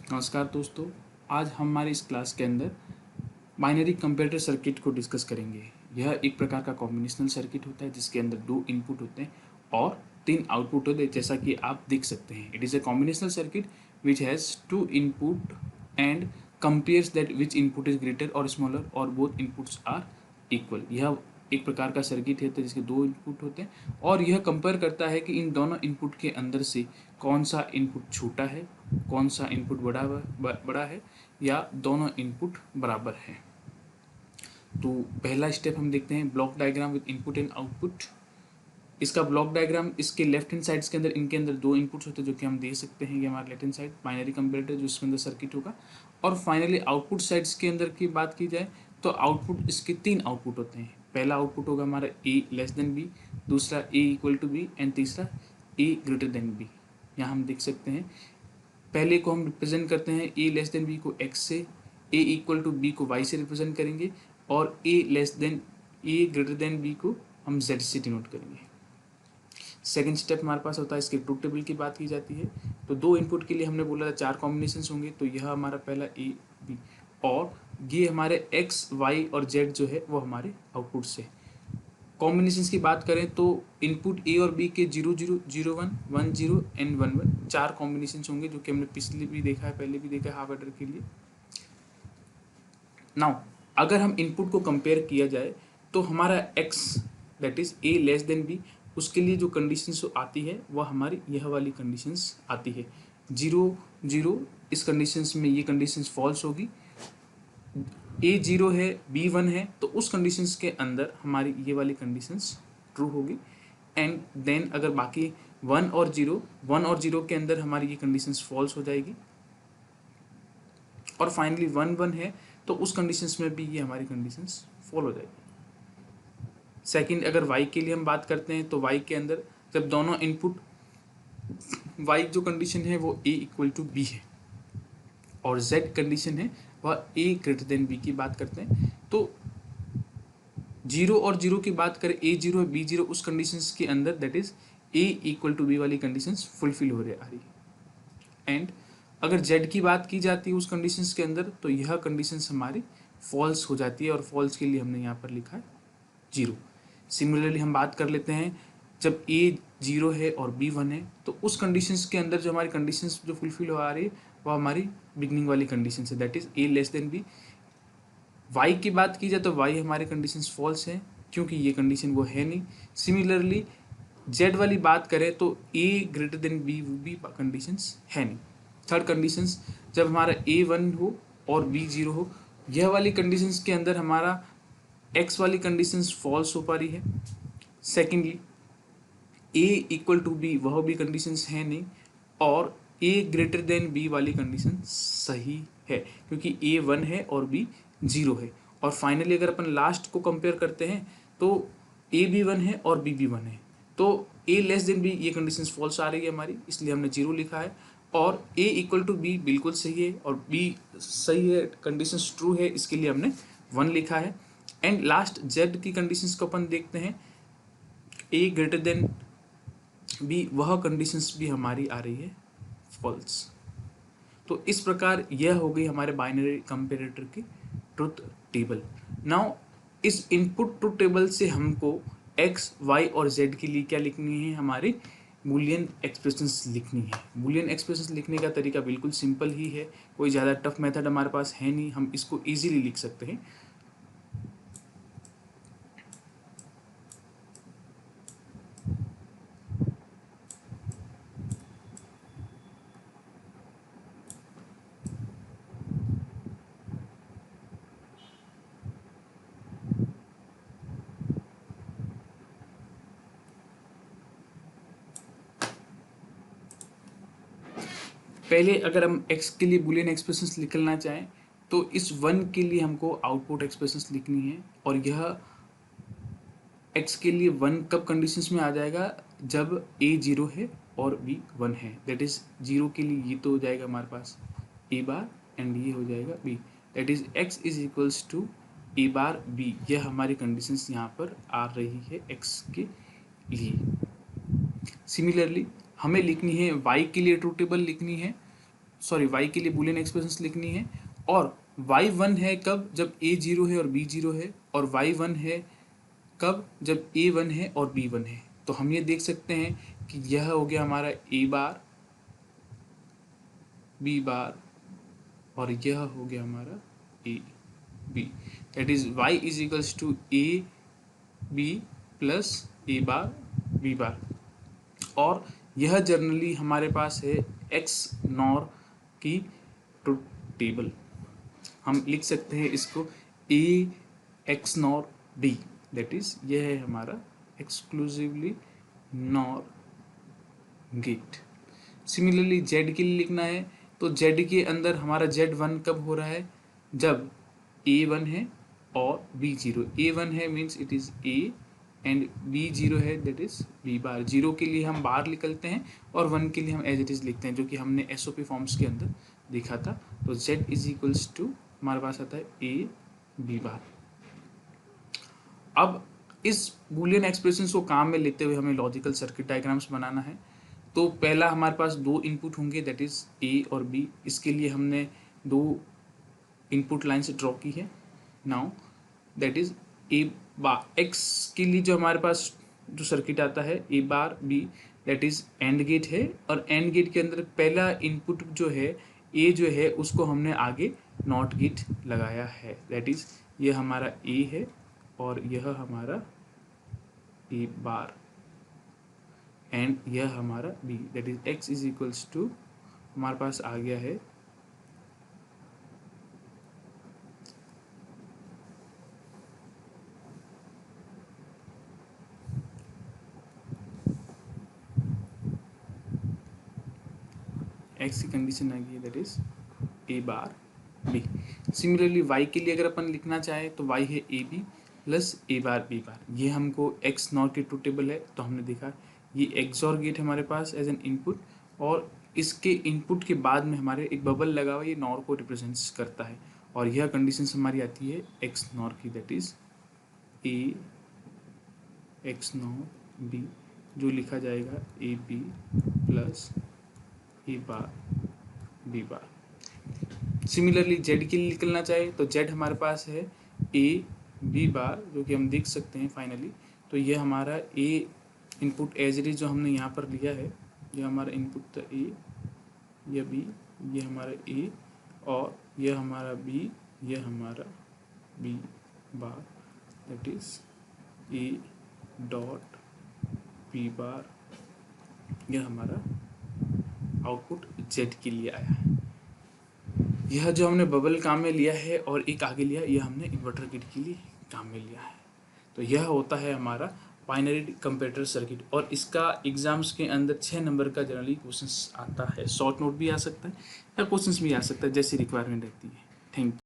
नमस्कार दोस्तों। आज हम हमारे इस क्लास के अंदर बाइनरी कंपैरेटर सर्किट को डिस्कस करेंगे। यह एक प्रकार का कॉम्बिनेशनल सर्किट होता है जिसके अंदर 2 इनपुट होते हैं और 3 आउटपुट होते हैं, जैसा कि आप देख सकते हैं। It is a combinational circuit which has 2 input and compares that which input is greater और स्मॉलर और बोथ इनपुट्स आर इक्वल। यह एक प्रकार का सर्किट है जिसके 2 इनपुट होते हैं और यह कंपेयर करता है कि इन दोनों इनपुट के अंदर से कौन सा इनपुट छोटा है, कौन सा इनपुट बड़ा है या दोनों इनपुट बराबर है। तो पहला स्टेप हम देखते हैं block diagram with input and output. इसका ब्लॉक डायग्राम, इसके लेफ्ट हैंड साइड्स के अंदर इनके अंदर 2 इनपुट्स होते हैं जो कि हम देख सकते हैं। ये हमारा left hand side binary comparator जो इसके अंदर सर्किट होगा। और फाइनली आउटपुट साइड्स के अंदर की बात की जाए तो आउटपुट, इसके 3 आउटपुट होते हैं। पहला आउटपुट होगा हमारा ए लेस देन बी, दूसरा ए इक्वल टू बी एंड तीसरा ए ग्रेटर देन बी। यहाँ हम देख सकते हैं पहले को हम रिप्रेजेंट करते हैं ए लेस देन बी को एक्स से, ए इक्वल टू बी को वाई से रिप्रेजेंट करेंगे और ए लेस देन ए ग्रेटर देन बी को हम जेड से डिनोट करेंगे। सेकंड स्टेप हमारे पास होता है इसके ट्रूथ टेबल की बात की जाती है। तो 2 इनपुट के लिए हमने बोला था 4 कॉम्बिनेशंस होंगे, तो यह हमारा पहला ए बी और ये हमारे एक्स वाई और जेड जो है वो हमारे आउटपुट से। कॉम्बिनेशंस की बात करें तो इनपुट ए और बी के 0 0 0 1 1 0 एंड 1 1 4 कॉम्बिनेशंस होंगे जो कि हमने पिछले भी देखा है, पहले भी देखा है हाफ एडर के लिए। नाउ अगर हम इनपुट को कंपेयर किया जाए तो हमारा X that is A less than B, उसके लिए जो कंडीशंस आती है वह हमारी यह वाली कंडीशंस आती है। 0 0 इस कंडीशंस में ये कंडीशंस फॉल्स होगी। ए 0 है बी 1 है तो उस कंडीशंस के अंदर हमारी ये वाली कंडीशंस ट्रू होगी। एंड देन अगर बाकी 1 और 0 के अंदर हमारी ये कंडीशंस फॉल्स हो जाएगी। और फाइनली 1 1 है तो उस कंडीशंस में भी ये हमारी कंडीशंस फॉल हो जाएगी। सेकंड, अगर y के लिए हम बात करते हैं तो y के अंदर जब दोनों इनपुट y जो कंडीशन है वो a इक्वल टू बी है और z कंडीशन है वह a ग्रेटर देन b की बात करते हैं। तो 0 और 0 की बात करें, a 0 है b 0, उस कंडीशंस के अंदर that is a equal to b वाली कंडीशंस फुलफिल हो रही। एंड अगर z की बात की जाती है उस कंडीशंस के अंदर तो यह कंडीशंस हमारी फॉल्स हो जाती है और फॉल्स के लिए हमने यहाँ पर लिखा है 0। सिमिलरली हम बात कर लेते हैं जब a 0 है और b 1 है तो उस कंडीशंस के अंदर जो हमारी कंडीशंस जो फुलफिल हो आ रही है वो हमारी बिगनिंग वाली कंडीशंस है, that is a less than b। y की बात की जाए तो y हमारी कंडीशंस फॉल्स है क्योंकि ये कंडीशन वो है नहीं। सिमिलरली z वाली बात करें तो a ग्रेटर देन b भी कंडीशंस है नहीं। थर्ड कंडीशंस जब हमारा a 1 हो और b 0 हो, यह वाली कंडीशंस के अंदर हमारा x वाली कंडीशंस फॉल्स हो पा रही है। Secondly a equal to b वह भी कंडीशंस है नहीं और a ग्रेटर देन b वाली कंडीशन सही है क्योंकि a 1 है और b 0 है। और फाइनली अगर अपन लास्ट को कंपेयर करते हैं तो a भी 1 है और b भी 1 है तो a लेस देन b ये कंडीशंस फॉल्स आ रही है हमारी, इसलिए हमने 0 लिखा है। और a इक्वल टू b बिल्कुल सही है और b सही है, कंडीशंस ट्रू है, इसके लिए हमने 1 लिखा है। एंड लास्ट z की कंडीशंस को अपन देखते हैं, a ग्रेटर देन b वह कंडीशंस भी हमारी आ रही है फॉल्स। तो इस प्रकार यह हो गई हमारे बाइनरी कंपैरेटर की ट्रुथ टेबल। नाउ इस इनपुट ट्रुथ टेबल से हमको x, y और z के लिए क्या लिखनी है, हमारी बूलियन एक्सप्रेशंस लिखनी है। बूलियन एक्सप्रेशंस लिखने का तरीका बिल्कुल सिंपल ही है, कोई ज़्यादा टफ मेथड हमारे पास है नहीं, हम इसको ईजिली लिख सकते हैं। पहले अगर हम x के लिए बूलियन एक्सप्रेशंस निकलना चाहें तो इस 1 के लिए हमको आउटपुट एक्सप्रेशंस लिखनी है और यह x के लिए 1 कब कंडीशंस में आ जाएगा, जब a 0 है और b 1 है। दैट इज 0 के लिए ये तो हो जाएगा हमारे पास a बार एंड ये हो जाएगा b, that is x is equals to a bar b। यह हमारी कंडीशंस यहाँ पर आ रही है x के लिए। सिमिलरली हमें लिखनी है y के लिए ट्रू टेबल लिखनी है सॉरी वाई के लिए बूलियन एक्सप्रेशन लिखनी है, और वाई वन है कब, जब ए जीरो है और बी जीरो है, और वाई वन है कब, जब ए वन है और बी वन है। तो हम ये देख सकते हैं कि यह हो गया हमारा ए बार, बी बार, और यह हो गया हमारा A B, that is Y is equals to A B plus A bar B bar. और यह जनरली हमारे पास है एक्स नॉर की ट्रुथ टेबल। हम लिख सकते हैं इसको A X NOR D, that is यह है हमारा exclusively NOR gate. Similarly Z के लिए लिखना है तो जेड के अंदर हमारा जेड वन कब हो रहा है, जब ए वन है और बी जीरो। ए वन है means it is A and B zero है, that is B bar. Zero के लिए हम बार निकलते हैं और वन के लिए हम एज इट इज लिखते हैं, जो कि हमने एसओपी फॉर्म्स के अंदर देखा था। तो जेड इज इक्वल्स टू हमारे पास आता है ए बी बार। अब इस बूलियन एक्सप्रेशन को काम में लेते हुए हमें लॉजिकल सर्किट डायग्राम्स बनाना है। तो पहला हमारे पास दो इनपुट होंगे, दैट इज ए और बी। इसके लिए हमने दो इनपुट लाइन्स ड्रॉ की है। Now that is A bar X के लिए जो हमारे पास जो सर्किट आता है A bar B, that is AND gate है, और एंड गेट के अंदर पहला इनपुट जो है ए जो है उसको हमने आगे नॉट गेट लगाया है, दैट इज ये हमारा ए है और यह हमारा ए बार एंड यह हमारा B, that is X is equals to हमारे पास आ गया है एक्स की कंडीशन आ गई, that is A bar B. Similarly Y के लिए अगर अपन लिखना चाहे तो वाई है A B plus A bar B bar. ये हमको एक्स नॉट की ट्रूथ टेबल है, तो हमने देखा ये एक्सऑर गेट हमारे पास एज एन इनपुट, और इसके इनपुट के बाद में हमारे एक बबल लगा हुआ ये नॉर को रिप्रेजेंट्स करता है, और यह कंडीशन हमारी आती है एक्स नॉर की, that is A X nor B, जो लिखा जाएगा A B plus A bar B bar. Similarly Z के लिए निकलना चाहे तो जेड हमारे पास है ए बी बार, जो कि हम देख सकते हैं फाइनली। तो ये हमारा ए इनपुट एज इट इज जो हमने यहाँ पर लिया है, ये हमारा इनपुट था ए, यह बी, ये हमारा ए, और यह हमारा बी, यह हमारा B bar, that is A dot B bar. यह हमारा आउटपुट जेड के लिए आया है। यह जो हमने बबल काम में लिया है और एक आगे लिया, यह हमने इन्वर्टर गेट के लिए काम में लिया है। तो यह होता है हमारा बाइनरी कंपैरेटर सर्किट, और इसका एग्जाम्स के अंदर 6 नंबर का जनरली क्वेश्चंस आता है। शॉर्ट नोट भी आ सकता है या क्वेश्चंस भी आ सकता है, जैसी रिक्वायरमेंट रहती है। Thank you.